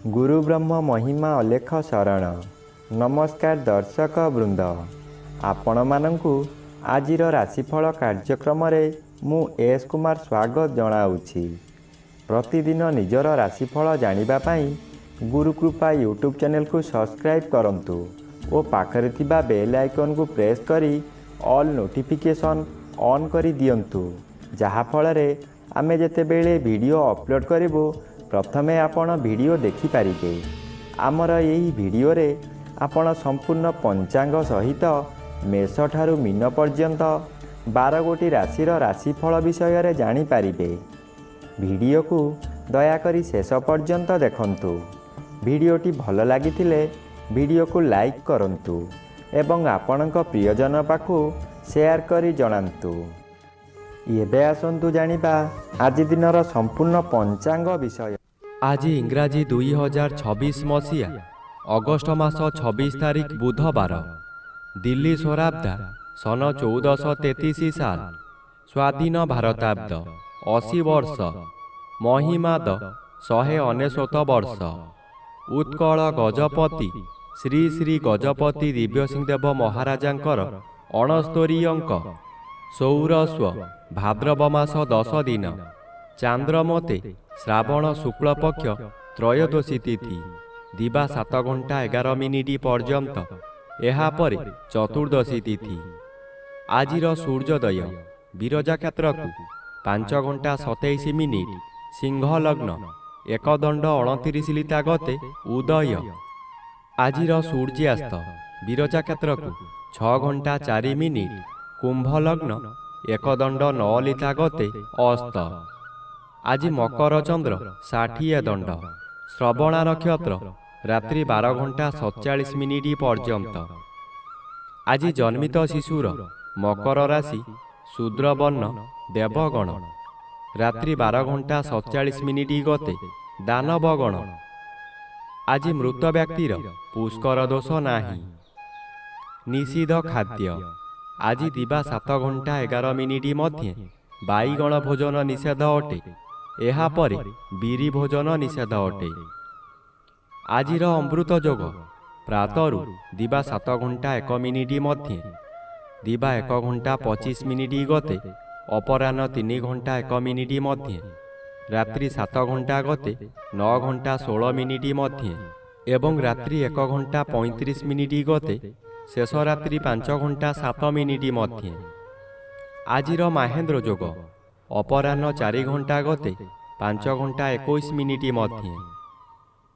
गुरु ब्रह्म महिमा अलेख शरण। नमस्कार दर्शक वृंद, आपण मानंकु आजिर राशिफल कार्यक्रम मु एस कुमार स्वागत जनाऊँगी। प्रतिदिन निजर राशिफल जानिबा पाई गुरुकृपा यूट्यूब चैनल को सब्सक्राइब करंतु और पाखरे थिबा बेल आइकन को प्रेस करी ऑल नोटिफिकेशन ऑन करी दियंतु, जहा फଳରେ आमे जेतेबेले वीडियो अपलोड करिवो प्रथमे आपण वीडियो देखि पारिबे। आमर यही वीडियो रे आपण संपूर्ण पंचांग सहित मेष ठारू मीन पर्यंत 12 गोटी राशिर राशिफल विषय रे जानि पारिबे। वीडियो को दयाकरी शेष पर्यंत देखंतु। वीडियोटी भल लागिथिले वीडियो को लाइक करंतु एवं आपणक प्रियजन पाखु शेयर करी जणांतु। एबे आसंतु जानिबा आज दिनर संपूर्ण पंचांग विषय। आज इंग्राजी 2026 मसीहा अगस्ट मास 26 तारिख बुधवार, दिल्ली स्वराब्दा सन 1433 साल, स्वाधीन भारताब्द 80 वर्ष, महिमाद 199 वर्ष। उत्कल गजपति श्री श्री गजपति दिव्यसिंहदेव महाराजांकर 69 अंक, सौरस्व भाद्रव मास 10 दिन, चांद्रमते श्रावण शुक्ल पक्ष त्रयोदशी तिथि, दिवा 7 घंटा 11 मिनिट पर्यंत, एहापरे चतुर्दशी तिथि। आजिर सूर्योदय विरजा क्षेत्र को 5 घंटा 27 मिनिट, सिंह लग्न 1 दंड 29 लिता गते उदय। आजिर सूर्यास्त विरजा क्षेत्र को 6 घंटा 4 मिनिट, कुंभ लग्न 1 दंड 9 लिता गते अस्त। आज मकर चंद्र 60 दंड, श्रवणा नक्षत्र रात्रि 12 घंटा 47 मिनिट पर्यंत। आज जन्मित शिशुर मकर राशि शूद्रवर्ण देवगण, रात्रि 12 घंटा 47 मिनिट गते दानवगण। आज मृत व्यक्तिर पुष्कर दोष नाही। निषिद्ध खाद्य आज दिवा 7 घंटा 11 मिनिट मध्ये बाईगण भोजन निषेध अटे, एहापरे बीरी भोजन निषेध अटे। आजिर अमृत जोग प्रातरु दिवा 7 घंटा 1 मिनिट मध्ये, दिवा 1 घंटा 25 मिनिट गते अपराह्न 3 घंटा 1 मिनिट मध्ये, रात्रि 7 घंटा गते 9 घंटा 16 मिनिट मध्ये एवं रात्रि 1 घंटा 35 मिनिट गते शेष रात्रि 5 घंटा 7 मिनिट मध्ये। आजिर महेंद्र जोग अपराह्न 4 घंटा गते 5 घंटा 21 मिनिट मध्ये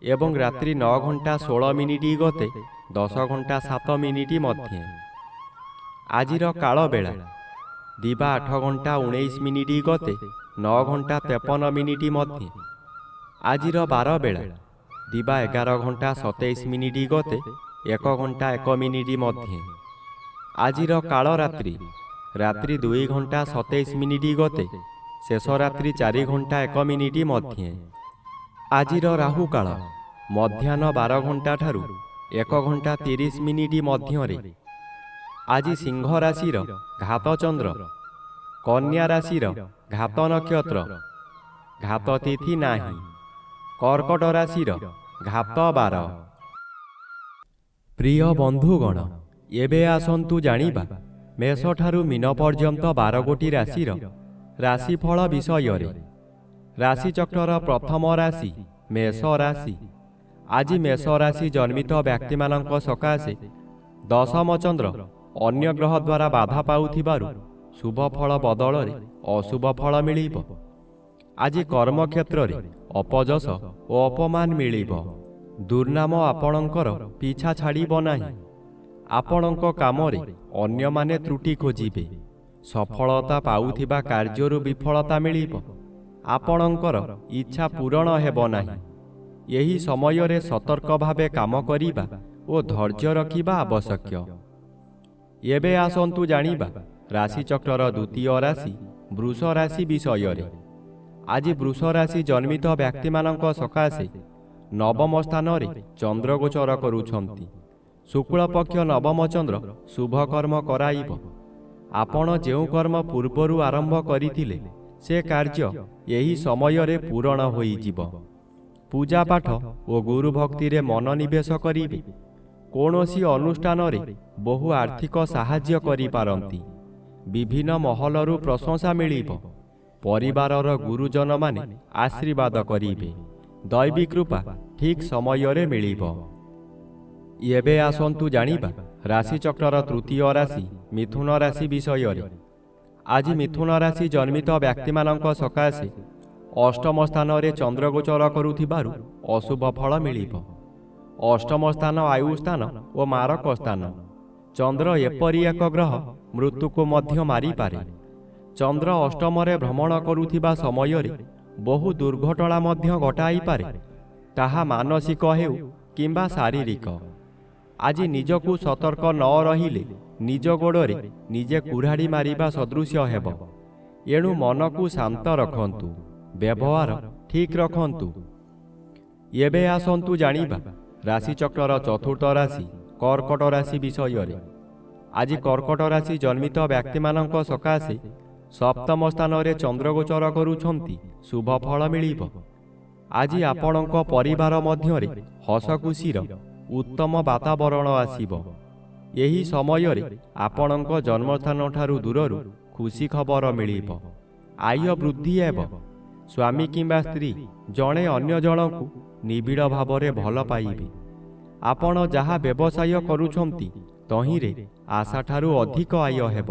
एवं रात्रि 9 घंटा 16 मिनिट गते 10 घंटा 7 मिनिट मध्ये। आजिर काल बेला दिवा 8 घंटा 19 मिनिट गते 9 घंटा 53 मिनिट मध्ये। आजिर 12 बेला दिवा 11 घंटा 27 मिनिट गते 1 घंटा 1 मिनिट मध्ये। आजिर काल रात्रि रात्रि 2 घंटा 27 मिनिट गते शेष रात्रि 4 घंटा 1 मिनिट मध्ये। आजिर राहु काल मध्याह्न 12 घंटा ठारू 1 घंटा 30 मिनिट मध्यरे। आज सिंह राशिर घात चंद्र, कन्या राशिर घात नक्षत्र, घात तिथि नाही। कर्कट राशिर घात 12। प्रिय बंधुगण, एबे आसंतु जानिबा मेष ठारू मीन पर्यंत 12 गोटी राशिर राशिफल विषय रे। राशिचक्रर प्रथम राशि मेष राशि। आज मेष राशि जन्मित व्यक्ति मानक सकाशे दशम चंद्र अन्य ग्रह द्वारा बाधा पाउथिबारु शुभ फल बदल रे अशुभ फल मिलिब। आज कर्म क्षेत्र रे अपजस ओ अपमान मिलिब। दुर्नाम आपणकर पीछा छाड़िब नाही। आपणक कामरे अन्य माने त्रुटि खोजिबे। सफलता पाउथिबा कार्यरु विफलता मिलिब। आपणकर इच्छा पूरण हेब नाही। यही समय रे सतर्क भावे काम करिबा ओ धैर्य रखिबा आवश्यक। एबे आसंतु जानिबा राशिचक्रर द्वितीय राशि वृष राशि विषय रे। आज वृष राशि जन्मित व्यक्ति मानक सकाशे नवम स्थान रे चंद्र गोचर करुछंती। शुक्ल पक्ष नवम चंद्र शुभ कर्म कराइब। आपण जेउ कर्म पूर्वरु आरंभ करिथिले से कार्य यही समय रे पूर्ण होई जिवो। ପୂଜାପାଠ ଓ ଗୁରୁ ଭକ୍ତିରେ ମନୋନିବେଶ କରିବେ। କୌଣସି ଅନୁଷ୍ଠାନରେ ବହୁ ଆର୍ଥିକ ସାହାଯ୍ୟ କରିପାରନ୍ତି। ବିଭିନ୍ନ ମହଲରୁ ପ୍ରଶଂସା ମିଳିବ। ପରିବାରର ଗୁରୁଜନମାନେ ଆଶୀର୍ବାଦ କରିବେ। ଦୈବୀ କୃପା ଠିକ୍ ସମୟରେ ମିଳିବ। ଏବେ ଆସନ୍ତୁ ଜାଣିବା ରାଶିଚକ୍ରର ତୃତୀୟ ରାଶି ମିଥୁନ ରାଶି ବିଷୟରେ। ଆଜି ମିଥୁନ ରାଶି ଜନ୍ମିତ ବ୍ୟକ୍ତିମାନଙ୍କ ସକାଶେ ଅଷ୍ଟମ ସ୍ଥାନରେ ଚନ୍ଦ୍ରଗୋଚର କରୁଥିବାରୁ ଅଶୁଭ ଫଳ ମିଳିବ। ଅଷ୍ଟମ ସ୍ଥାନ ଆୟୁ ସ୍ଥାନ ଓ ମାରକ ସ୍ଥାନ। ଚନ୍ଦ୍ର ଏପରି ଏକ ଗ୍ରହ ମୃତ୍ୟୁକୁ ମଧ୍ୟ ମାରିପାରେ। ଚନ୍ଦ୍ର ଅଷ୍ଟମରେ ଭ୍ରମଣ କରୁଥିବା ସମୟରେ ବହୁ ଦୁର୍ଘଟଣା ମଧ୍ୟ ଘଟାଇପାରେ, ତାହା ମାନସିକ ହେଉ କିମ୍ବା ଶାରୀରିକ। ଆଜି ନିଜକୁ ସତର୍କ ନ ରହିଲେ ନିଜ ଗୋଡ଼ରେ ନିଜେ କୁରାଢ଼ି ମାରିବା ସଦୃଶ୍ୟ ହେବ। ଏଣୁ ମନକୁ ଶାନ୍ତ ରଖନ୍ତୁ, ବ୍ୟବହାର ଠିକ୍ ରଖନ୍ତୁ। ଏବେ ଆସନ୍ତୁ ଜାଣିବା ରାଶିଚକ୍ରର ଚତୁର୍ଥ ରାଶି କର୍କଟ ରାଶି ବିଷୟରେ। ଆଜି କର୍କଟ ରାଶି ଜନ୍ମିତ ବ୍ୟକ୍ତିମାନଙ୍କ ସକାଶେ ସପ୍ତମ ସ୍ଥାନରେ ଚନ୍ଦ୍ରଗୋଚର କରୁଛନ୍ତି, ଶୁଭ ଫଳ ମିଳିବ। ଆଜି ଆପଣଙ୍କ ପରିବାର ମଧ୍ୟରେ ହସଖୁସିର ଉତ୍ତମ ବାତାବରଣ ଆସିବ। ଏହି ସମୟରେ ଆପଣଙ୍କ ଜନ୍ମସ୍ଥାନଠାରୁ ଦୂରରୁ ଖୁସି ଖବର ମିଳିବ। ଆୟ ବୃଦ୍ଧି ହେବ। ସ୍ୱାମୀ କିମ୍ବା ସ୍ତ୍ରୀ ଜଣେ ଅନ୍ୟ ଜଣଙ୍କୁ ନିବିଡ଼ ଭାବରେ ଭଲ ପାଇବେ। ଆପଣ ଯାହା ବ୍ୟବସାୟ କରୁଛନ୍ତି ତହିଁରେ ଆଶାଠାରୁ ଅଧିକ ଆୟ ହେବ।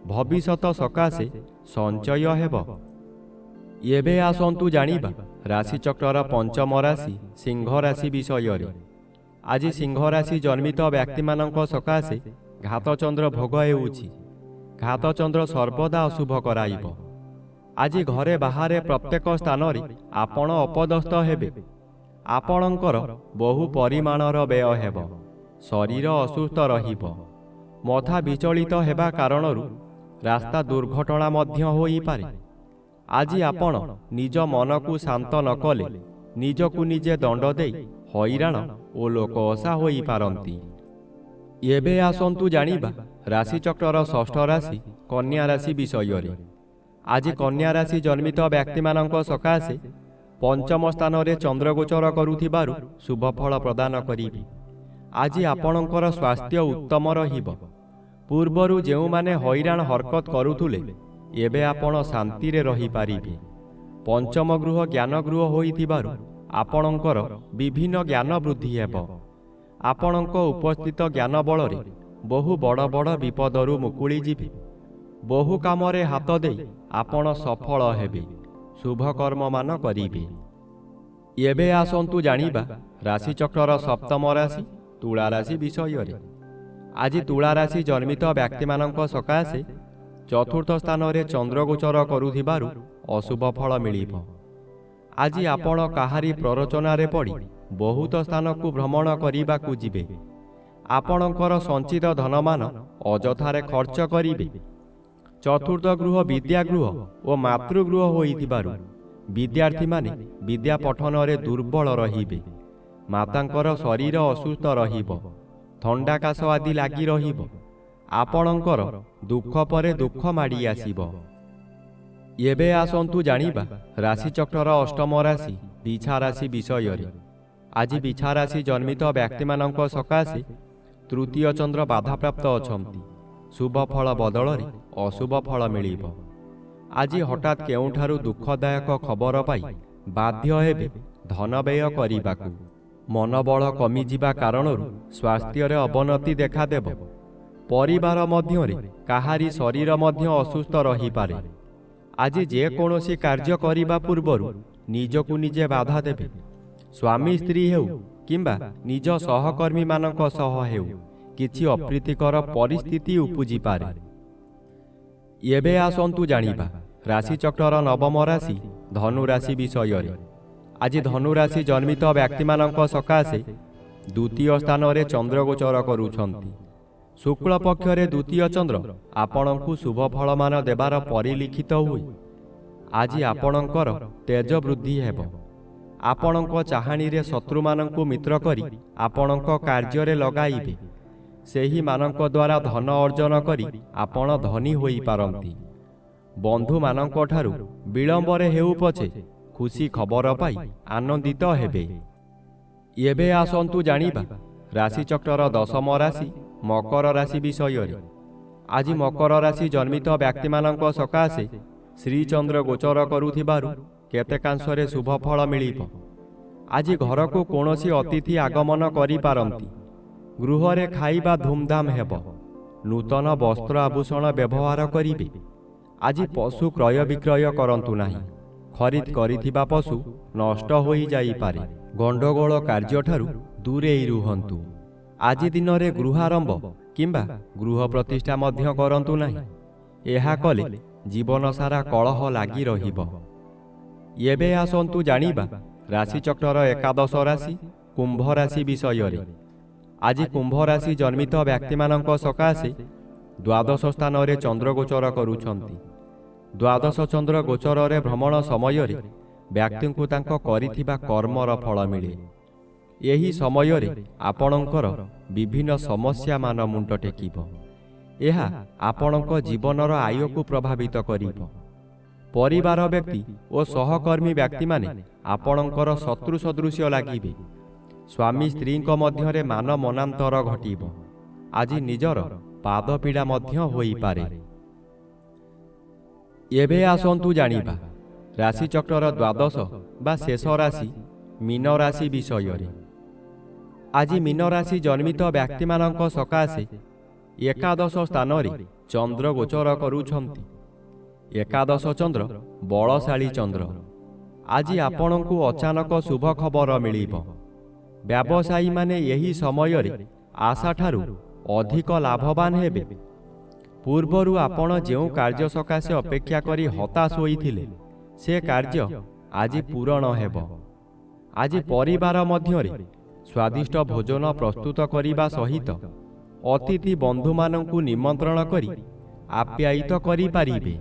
ଭବିଷ୍ୟତ ସକାଶେ ସଞ୍ଚୟ ହେବ। ଏବେ ଆସନ୍ତୁ ଜାଣିବା ରାଶିଚକ୍ରର ପଞ୍ଚମ ରାଶି ସିଂହ ରାଶି ବିଷୟରେ। ଆଜି ସିଂହ ରାଶି ଜନ୍ମିତ ବ୍ୟକ୍ତିମାନଙ୍କ ସକାଶେ ଘାତଚନ୍ଦ୍ର ଭୋଗ ହେଉଛି। ଘାତଚନ୍ଦ୍ର ସର୍ବଦା ଅଶୁଭ କରାଇବ। ଆଜି ଘରେ ବାହାରେ ପ୍ରତ୍ୟେକ ସ୍ଥାନରେ ଆପଣ ଅପଦସ୍ଥ ହେବେ। ଆପଣଙ୍କର ବହୁ ପରିମାଣର ବ୍ୟୟ ହେବ। ଶରୀର ଅସୁସ୍ଥ ରହିବ। ମଥା ବିଚଳିତ ହେବା କାରଣରୁ ରାସ୍ତା ଦୁର୍ଘଟଣା ମଧ୍ୟ ହୋଇପାରେ। ଆଜି ଆପଣ ନିଜ ମନକୁ ଶାନ୍ତ ନ କଲେ ନିଜକୁ ନିଜେ ଦଣ୍ଡ ଦେଇ ହଇରାଣ ଓ ଲୋକଅସା ହୋଇପାରନ୍ତି। ଏବେ ଆସନ୍ତୁ ଜାଣିବା ରାଶିଚକ୍ରର ଷଷ୍ଠ ରାଶି କନ୍ୟା ରାଶି ବିଷୟରେ। ଆଜି କନ୍ୟା ରାଶି ଜନ୍ମିତ ବ୍ୟକ୍ତିମାନଙ୍କ ସକାଶେ ପଞ୍ଚମ ସ୍ଥାନରେ ଚନ୍ଦ୍ରଗୋଚର କରୁଥିବାରୁ ଶୁଭ ଫଳ ପ୍ରଦାନ କରିବେ। ଆଜି ଆପଣଙ୍କର ସ୍ୱାସ୍ଥ୍ୟ ଉତ୍ତମ ରହିବ। ପୂର୍ବରୁ ଯେଉଁମାନେ ହଇରାଣ ହରକତ କରୁଥିଲେ ଏବେ ଆପଣ ଶାନ୍ତିରେ ରହିପାରିବେ। ପଞ୍ଚମ ଗୃହ ଜ୍ଞାନ ଗୃହ ହୋଇଥିବାରୁ ଆପଣଙ୍କର ବିଭିନ୍ନ ଜ୍ଞାନ ବୃଦ୍ଧି ହେବ। ଆପଣଙ୍କ ଉପସ୍ଥିତ ଜ୍ଞାନ ବଳରେ ବହୁ ବଡ଼ ବଡ଼ ବିପଦରୁ ମୁକୁଳି ଯିବେ। ବହୁ କାମରେ ହାତ ଦେଇ ଆପଣ ସଫଳ ହେବେ। ଶୁଭ କର୍ମମାନ କରିବେ। ଏବେ ଆସନ୍ତୁ ଜାଣିବା ରାଶିଚକ୍ରର ସପ୍ତମ ରାଶି ତୁଳା ରାଶି ବିଷୟରେ। ଆଜି ତୁଳା ରାଶି ଜନ୍ମିତ ବ୍ୟକ୍ତିମାନଙ୍କ ସକାଶେ ଚତୁର୍ଥ ସ୍ଥାନରେ ଚନ୍ଦ୍ରଗୋଚର କରୁଥିବାରୁ ଅଶୁଭ ଫଳ ମିଳିବ। ଆଜି ଆପଣ କାହାରି ପ୍ରରୋଚନାରେ ପଡ଼ି ବହୁତ ସ୍ଥାନକୁ ଭ୍ରମଣ କରିବାକୁ ଯିବେ। ଆପଣଙ୍କର ସଞ୍ଚିତ ଧନମାନ ଅଯଥାରେ ଖର୍ଚ୍ଚ କରିବେ। ଚତୁର୍ଥ ଗୃହ ବିଦ୍ୟାଗୃହ ଓ ମାତୃଗୃହ ହୋଇଥିବାରୁ ବିଦ୍ୟାର୍ଥୀମାନେ ବିଦ୍ୟା ପଠନରେ ଦୁର୍ବଳ ରହିବେ। ମାତାଙ୍କର ଶରୀର ଅସୁସ୍ଥ ରହିବ। ଥଣ୍ଡା କାଶ ଆଦି ଲାଗି ରହିବ। ଆପଣଙ୍କର ଦୁଃଖ ପରେ ଦୁଃଖ ମାଡ଼ି ଆସିବ। ଏବେ ଆସନ୍ତୁ ଜାଣିବା ରାଶିଚକ୍ରର ଅଷ୍ଟମ ରାଶି ବିଛା ରାଶି ବିଷୟରେ। ଆଜି ବିଛା ରାଶି ଜନ୍ମିତ ବ୍ୟକ୍ତିମାନଙ୍କ ସକାଶେ ତୃତୀୟ ଚନ୍ଦ୍ର ବାଧାପ୍ରାପ୍ତ ଅଛନ୍ତି। ଶୁଭ ଫଳ ବଦଳରେ ଅଶୁଭ ଫଳ ମିଳିବ। ଆଜି ହଠାତ୍ କେଉଁଠାରୁ ଦୁଃଖଦାୟକ ଖବର ପାଇ ବାଧ୍ୟ ହେବେ ଧନ ବ୍ୟୟ କରିବାକୁ। ମନୋବଳ କମିଯିବା କାରଣରୁ ସ୍ୱାସ୍ଥ୍ୟରେ ଅବନତି ଦେଖାଦେବ। ପରିବାର ମଧ୍ୟରେ କାହାରି ଶରୀର ମଧ୍ୟ ଅସୁସ୍ଥ ରହିପାରେ। ଆଜି ଯେକୌଣସି କାର୍ଯ୍ୟ କରିବା ପୂର୍ବରୁ ନିଜକୁ ନିଜେ ବାଧା ଦେବେ। ସ୍ୱାମୀ ସ୍ତ୍ରୀ ହେଉ କିମ୍ବା ନିଜ ସହକର୍ମୀମାନଙ୍କ ସହ ହେଉ କିଛି ଅପ୍ରୀତିକର ପରିସ୍ଥିତି ଉପୁଜିପାରେ। ଏବେ ଆସନ୍ତୁ ଜାଣିବା ରାଶିଚକ୍ରର ନବମ ରାଶି ଧନୁ ରାଶି ବିଷୟରେ। ଆଜି ଧନୁ ରାଶି ଜନ୍ମିତ ବ୍ୟକ୍ତିମାନଙ୍କ ସକାଶେ ଦ୍ୱିତୀୟ ସ୍ଥାନରେ ଚନ୍ଦ୍ରଗୋଚର କରୁଛନ୍ତି। ଶୁକ୍ଳ ପକ୍ଷରେ ଦ୍ୱିତୀୟ ଚନ୍ଦ୍ର ଆପଣଙ୍କୁ ଶୁଭ ଫଳମାନ ଦେବାର ପରିଲିଖିତ ହୁଏ। ଆଜି ଆପଣଙ୍କର ତେଜ ବୃଦ୍ଧି ହେବ। ଆପଣଙ୍କ ଚାହାଣୀରେ ଶତ୍ରୁମାନଙ୍କୁ ମିତ୍ର କରି ଆପଣଙ୍କ କାର୍ଯ୍ୟରେ ଲଗାଇବେ। ସେହିମାନଙ୍କ ଦ୍ୱାରା ଧନ ଅର୍ଜନ କରି ଆପଣ ଧନୀ ହୋଇପାରନ୍ତି। ବନ୍ଧୁମାନଙ୍କଠାରୁ ବିଳମ୍ବରେ ହେଉ ପଛେ ଖୁସି ଖବର ପାଇ ଆନନ୍ଦିତ ହେବେ। ଏବେ ଆସନ୍ତୁ ଜାଣିବା ରାଶିଚକ୍ରର ଦଶମ ରାଶି ମକର ରାଶି ବିଷୟରେ। ଆଜି ମକର ରାଶି ଜନ୍ମିତ ବ୍ୟକ୍ତିମାନଙ୍କ ସକାଶେ ଶ୍ରୀଚନ୍ଦ୍ର ଗୋଚର କରୁଥିବାରୁ କେତେକାଂଶରେ ଶୁଭ ଫଳ ମିଳିବ। ଆଜି ଘରକୁ କୌଣସି ଅତିଥି ଆଗମନ କରିପାରନ୍ତି। ଗୃହରେ ଖାଇବା ଧୁମଧାମ ହେବ। ନୂତନ ବସ୍ତ୍ର ଆଭୂଷଣ ବ୍ୟବହାର କରିବେ। ଆଜି ପଶୁ କ୍ରୟ ବିକ୍ରୟ କରନ୍ତୁ ନାହିଁ। ଖରିଦ କରିଥିବା ପଶୁ ନଷ୍ଟ ହୋଇଯାଇପାରେ। ଗଣ୍ଡଗୋଳ କାର୍ଯ୍ୟଠାରୁ ଦୂରେଇ ରୁହନ୍ତୁ। ଆଜି ଦିନରେ ଗୃହାରମ୍ଭ କିମ୍ବା ଗୃହ ପ୍ରତିଷ୍ଠା ମଧ୍ୟ କରନ୍ତୁ ନାହିଁ। ଏହା କଲେ ଜୀବନ ସାରା କଳହ ଲାଗି ରହିବ। ଏବେ ଆସନ୍ତୁ ଜାଣିବା ରାଶିଚକ୍ରର ଏକାଦଶ ରାଶି କୁମ୍ଭ ରାଶି ବିଷୟରେ। ଆଜି କୁମ୍ଭ ରାଶି ଜନ୍ମିତ ବ୍ୟକ୍ତିମାନଙ୍କ ସକାଶେ ଦ୍ୱାଦଶ ସ୍ଥାନରେ ଚନ୍ଦ୍ର ଗୋଚର କରୁଛନ୍ତି। ଦ୍ୱାଦଶ ଚନ୍ଦ୍ର ଗୋଚରରେ ଭ୍ରମଣ ସମୟରେ ବ୍ୟକ୍ତିଙ୍କୁ ତାଙ୍କ କରିଥିବା କର୍ମର ଫଳ ମିଳେ। ଏହି ସମୟରେ ଆପଣଙ୍କର ବିଭିନ୍ନ ସମସ୍ୟାମାନ ମୁଣ୍ଡ ଟେକିବ। ଏହା ଆପଣଙ୍କ ଜୀବନର ଆୟକୁ ପ୍ରଭାବିତ କରିବ। ପରିବାର ବ୍ୟକ୍ତି ଓ ସହକର୍ମୀ ବ୍ୟକ୍ତିମାନେ ଆପଣଙ୍କର ଶତ୍ରୁ ସଦୃଶ୍ୟ ଲାଗିବେ। ସ୍ୱାମୀ ସ୍ତ୍ରୀଙ୍କ ମଧ୍ୟରେ ମାନ ମନାନ୍ତର ଘଟିବ। ଆଜି ନିଜର ପାଦପୀଡ଼ା ମଧ୍ୟ ହୋଇପାରେ। ଏବେ ଆସନ୍ତୁ ଜାଣିବା ରାଶିଚକ୍ରର ଦ୍ୱାଦଶ ବା ଶେଷ ରାଶି ମୀନ ରାଶି ବିଷୟରେ। ଆଜି ମୀନ ରାଶି ଜନ୍ମିତ ବ୍ୟକ୍ତିମାନଙ୍କ ସକାଶେ ଏକାଦଶ ସ୍ଥାନରେ ଚନ୍ଦ୍ର ଗୋଚର କରୁଛନ୍ତି। ଏକାଦଶ ଚନ୍ଦ୍ର ବଳଶାଳୀ ଚନ୍ଦ୍ର। ଆଜି ଆପଣଙ୍କୁ ଅଚାନକ ଶୁଭ ଖବର ମିଳିବ। ବ୍ୟବସାୟୀମାନେ ଏହି ସମୟରେ ଆଶାଠାରୁ ଅଧିକ ଲାଭବାନ ହେବେ। ପୂର୍ବରୁ ଆପଣ ଯେଉଁ କାର୍ଯ୍ୟ ସକାଶେ ଅପେକ୍ଷା କରି ହତାଶ ହୋଇଥିଲେ ସେ କାର୍ଯ୍ୟ ଆଜି ପୂରଣ ହେବ। ଆଜି ପରିବାର ମଧ୍ୟରେ ସ୍ୱାଦିଷ୍ଟ ଭୋଜନ ପ୍ରସ୍ତୁତ କରିବା ସହିତ ଅତିଥି ବନ୍ଧୁମାନଙ୍କୁ ନିମନ୍ତ୍ରଣ କରି ଆପ୍ୟାୟିତ କରିପାରିବେ।